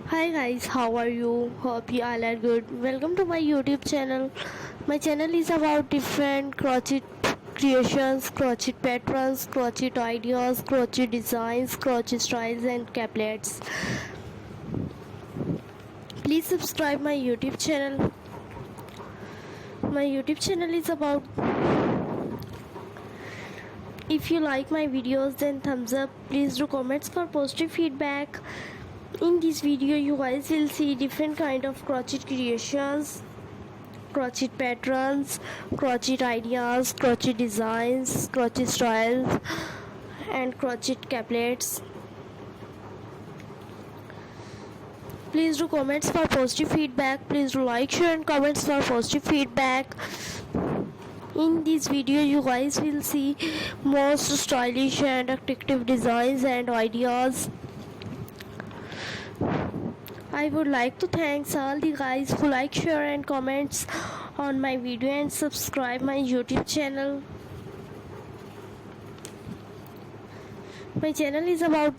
Hi guys, how are you? Hope you all are good. Welcome to my YouTube channel. My channel is about different crochet creations, crochet patterns, crochet ideas, crochet designs, crochet styles and caplets. Please subscribe my YouTube channel. My YouTube channel is about, if you like my videos then thumbs up. Please do comments for positive feedback. In this video you guys will see different kind of crochet creations, crochet patterns, crochet ideas, crochet designs, crochet styles and crochet caplets. Please do comments for positive feedback. Please do like, share and comments for positive feedback. In this video you guys will see most stylish and attractive designs and ideas. I would like to thank all the guys who like, share and comments on my video and subscribe my YouTube channel. My channel is about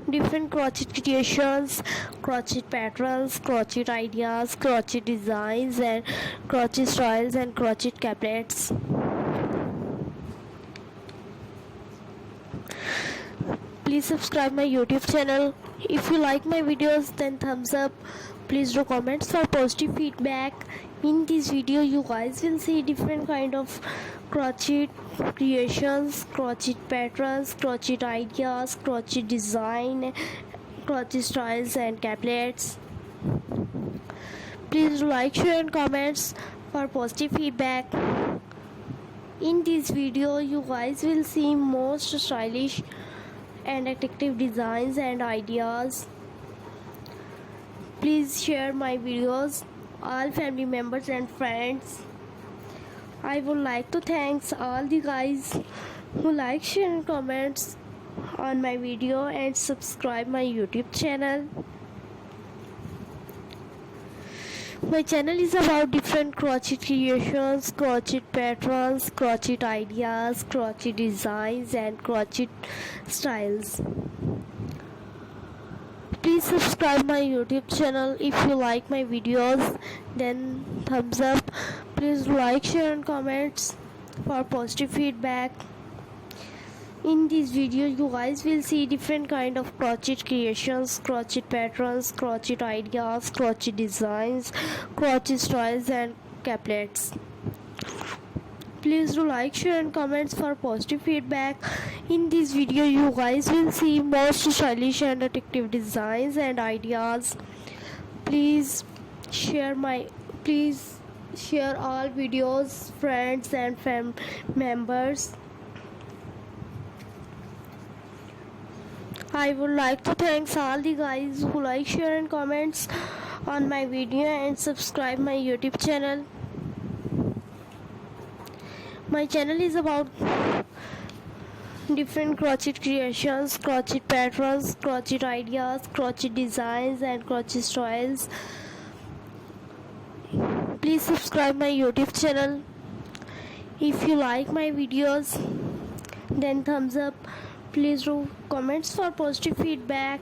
different crochet creations, crochet patterns, crochet ideas, crochet designs and crochet styles and crochet caplets. Please subscribe my YouTube channel. If you like my videos then thumbs up. Please do comments for positive feedback. In this video you guys will see different kind of crochet creations, crochet patterns, crochet ideas, crochet design, crochet styles and caplets. Please do like, share and comments for positive feedback. In this video you guys will see most stylish and attractive designs and ideas. Please share my videos all family members and friends. I would like to thank all the guys who like, share and comments on my video and subscribe my YouTube channel. My channel is about different crochet creations, crochet patterns, crochet ideas, crochet designs and crochet styles. Please subscribe my YouTube channel. If you like my videos then thumbs up. Please like, share and comments for positive feedback. In this video you guys will see different kind of crochet creations, crochet patterns, crochet ideas, crochet designs, crochet styles and caplets. Please do like, share and comments for positive feedback. In this video you guys will see most stylish and attractive designs and ideas. Please share all videos, friends and members. I would like to thank all the guys who like, share and comments on my video and subscribe my YouTube channel. My channel is about different crochet creations, crochet patterns, crochet ideas, crochet designs and crochet styles. Please subscribe my YouTube channel. If you like my videos then thumbs up. Please do comments for positive feedback.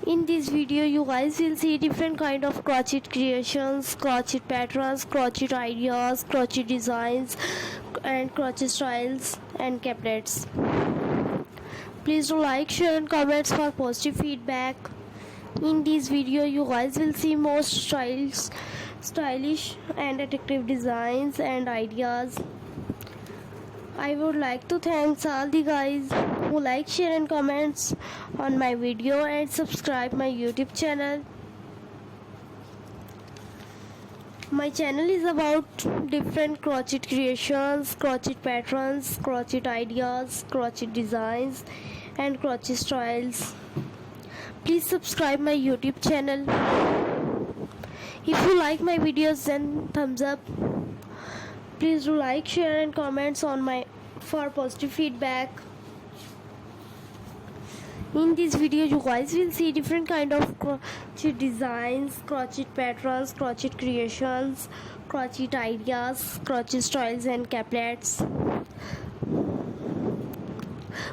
In this video you guys will see different kind of crochet creations, crochet patterns, crochet ideas, crochet designs and crochet styles and caplets. Please do like, share and comments for positive feedback. In this video you guys will see most stylish and attractive designs and ideas. I would like to thank all the guys who like, share and comments on my video and subscribe my YouTube channel. My channel is about different crochet creations, crochet patterns, crochet ideas, crochet designs and crochet styles. Please subscribe my YouTube channel. If you like my videos then thumbs up. Please do like, share and comments on my for positive feedback. In this video you guys will see different kind of crochet designs, crochet patterns, crochet creations, crochet ideas, crochet styles and caplets.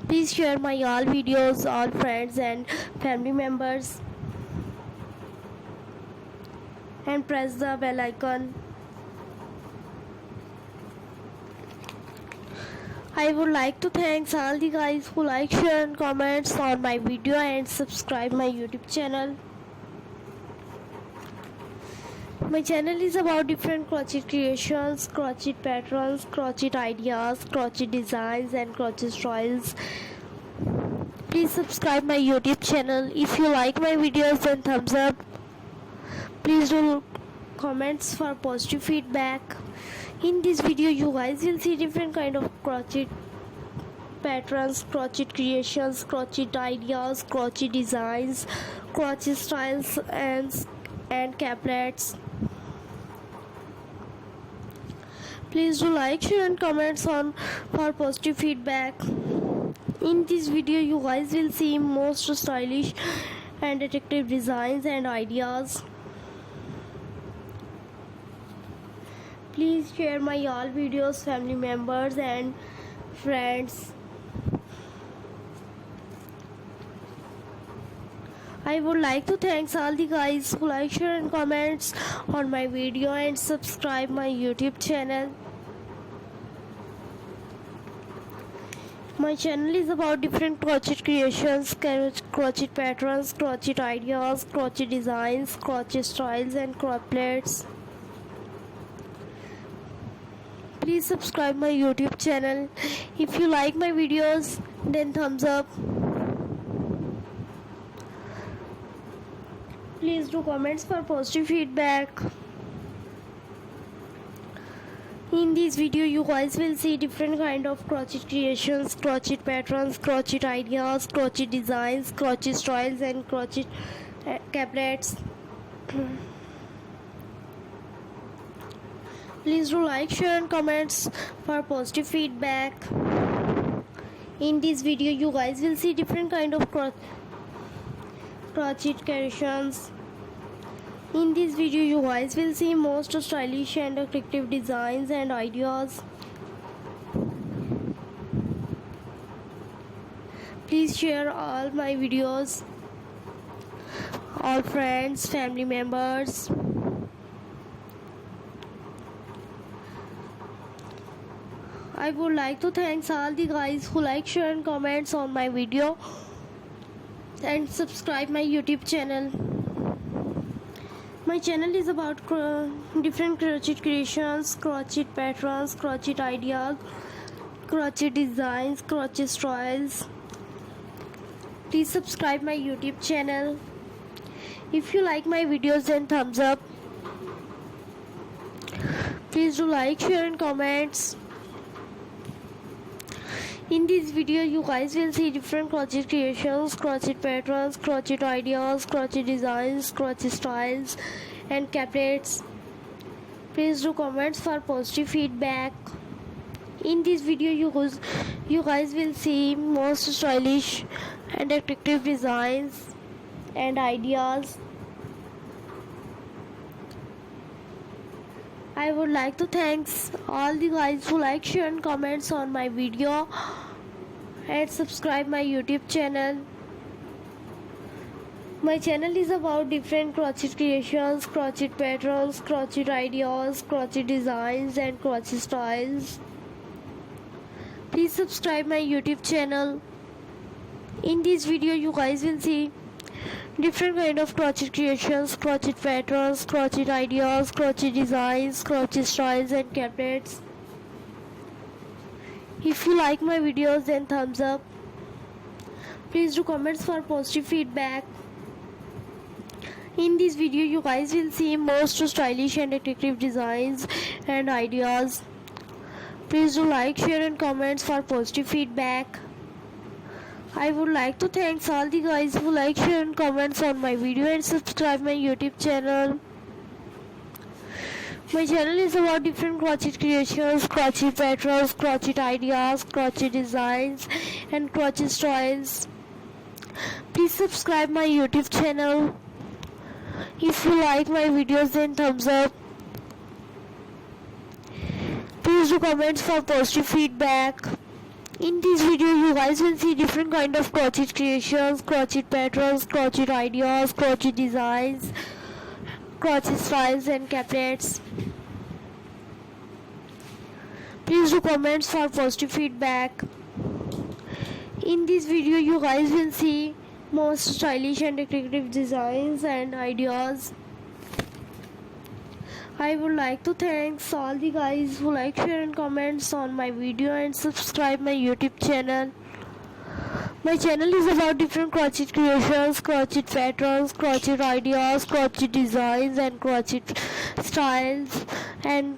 Please share my all videos, all friends and family members. and press the bell icon. I would like to thank all the guys who like, share and comments on my video and subscribe my YouTube channel. My channel is about different crochet creations, crochet patterns, crochet ideas, crochet designs and crochet styles. Please subscribe my YouTube channel. If you like my videos, then thumbs up. Please do comments for positive feedback. In this video you guys will see different kind of crochet patterns, crochet creations, crochet ideas, crochet designs, crochet styles and caplets. Please do like, share and comments on for positive feedback. In this video you guys will see most stylish and attractive designs and ideas. Please share my all videos, family members and friends. I would like to thank all the guys who like, share and comments on my video and subscribe my YouTube channel. My channel is about different crochet creations, crochet patterns, crochet ideas, crochet designs, crochet styles and caplets. Please subscribe my YouTube channel. If you like my videos, then thumbs up. Please do comments for positive feedback. In this video you guys will see different kind of crochet creations, crochet patterns, crochet ideas, crochet designs, crochet styles and crochet caplets. Please do like, share and comments for positive feedback. In this video you guys will see different kind of crochet creations. In this video you guys will see most stylish and attractive designs and ideas. Please share all my videos, all friends, family members. I would like to thank all the guys who like, share and comments on my video and subscribe my YouTube channel. My channel is about different crochet creations, crochet patterns, crochet ideas, crochet designs, crochet styles. Please subscribe my YouTube channel. If you like my videos, then thumbs up. Please do like, share and comments. In this video you guys will see different crochet creations, crochet patterns, crochet ideas, crochet designs, crochet styles and caplets. Please do comments for positive feedback. In this video you guys will see most stylish and attractive designs and ideas. I would like to thank all the guys who like, share and comments on my video and subscribe my YouTube channel. My channel is about different crochet creations, crochet patterns, crochet ideas, crochet designs and crochet styles. Please subscribe my YouTube channel. In this video you guys will see different kind of crochet creations, crochet patterns, crochet ideas, crochet designs, crochet styles and caplets. If you like my videos, then thumbs up. Please do comments for positive feedback. In this video you guys will see most stylish and attractive designs and ideas. Please do like, share and comments for positive feedback. I would like to thank all the guys who like, share and comments on my video and subscribe my YouTube channel. My channel is about different crochet creations, crochet patterns, crochet ideas, crochet designs and crochet styles. Please subscribe my YouTube channel. If you like my videos, then thumbs up. Please do comments for positive feedback. In this video you guys will see different kind of crochet creations, crochet patterns, crochet ideas, crochet designs, crochet styles and caplets. Please do comments for positive feedback. In this video you guys will see most stylish and decorative designs and ideas. I would like to thank all the guys who like, share and comments on my video and subscribe my YouTube channel. My channel is about different crochet creations, crochet patterns, crochet ideas, crochet designs and crochet styles and